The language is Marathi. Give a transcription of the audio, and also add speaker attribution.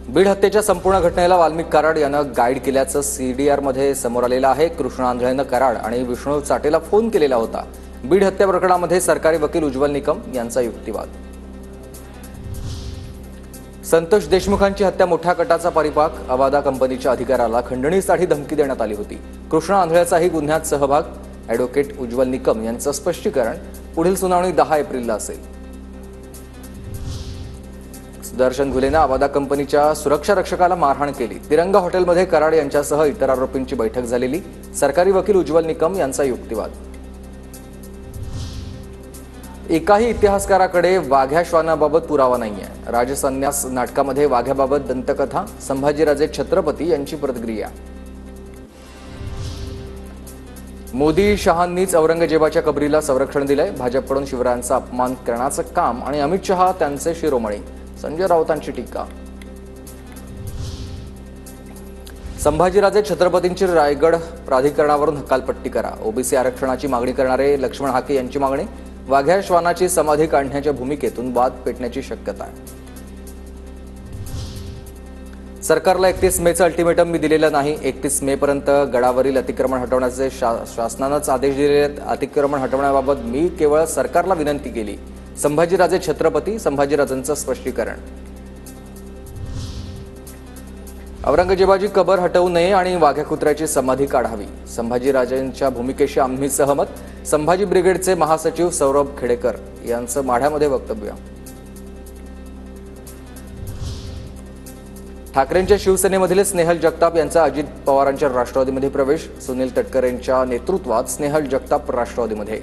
Speaker 1: बीड हत्येच्या संपूर्ण घटनेला वाल्मिक कराड यानं गाईड केल्याचं सीडीआरमध्ये समोर आलेलं आहे। कृष्णा आंधळेनं कराड आणि विष्णू चाटेला फोन केलेला होता। बीड हत्या प्रकरणामध्ये सरकारी वकील उज्ज्वल निकम यांचा युक्तिवाद। संतोष देशमुखांची हत्या मोठ्या कटाचा परिपाक। अवादा कंपनीच्या अधिकाऱ्याला खंडणीसाठी धमकी देण्यात आली होती। कृष्णा आंधळेचाही गुन्ह्यात सहभाग। ॲडव्होकेट उज्ज्वल निकम यांचं स्पष्टीकरण। पुढील सुनावणी 10 एप्रिलला असेल। सुदर्शन घुलेनं अवादा कंपनीच्या सुरक्षा रक्षकाला मारहाण केली। तिरंगा हॉटेलमध्ये कराड यांच्यासह इतर आरोपींची बैठक झालेली। सरकारी वकील उज्ज्वल निकम यांचा युक्तिवाद। एकाही इतिहासकाराकडे वाघ्या श्वानाबाबत पुरावा नाहीये। राजसन्यास नाटकामध्ये वाघ्याबाबत दंतकथा। संभाजीराजे छत्रपती यांची प्रतिक्रिया। मोदी शहांनीच औरंगजेबाच्या कबरीला संरक्षण दिलंय। भाजपकडून शिवरायांचा अपमान करण्याचं काम आणि अमित शहा त्यांचे शिरोमणी। संजय राऊतांची टीका। संभाजीराजे छत्रपतींची रायगड प्राधिकरणावरून हकालपट्टी करा। ओबीसी आरक्षणाची मागणी करणारे लक्ष्मण हाके यांची मागणी। वाघ्या श्वानाची समाधी काढण्याच्या भूमिकेतून वाद पेटण्याची शक्यता आहे। सरकारला 31 मेचं अल्टिमेटम मी दिलेलं नाही। 31 मे पर्यंत गडावरील अतिक्रमण हटवण्याचे शासनानंच आदेश दिलेले आहेत। अतिक्रमण हटवण्याबाबत मी केवळ सरकारला विनंती केली। संभाजीराजे छत्रपती संभाजीराजांचं स्पष्टीकरण। औरंगजेबाची कबर हटवू नये आणि वाघ्या कुत्र्याची समाधी काढावी। संभाजीराजांच्या भूमिकेशी आम्ही सहमत। संभाजी ब्रिगेडचे महासचिव सौरभ खेडेकर यांचं माढ्यामध्ये वक्तव्य। ठाकरेंच्या शिवसेनेमधील स्नेहल जगताप यांचा अजित पवारांच्या राष्ट्रवादीमध्ये प्रवेश। सुनील तटकरेंच्या नेतृत्वात स्नेहल जगताप राष्ट्रवादीमध्ये।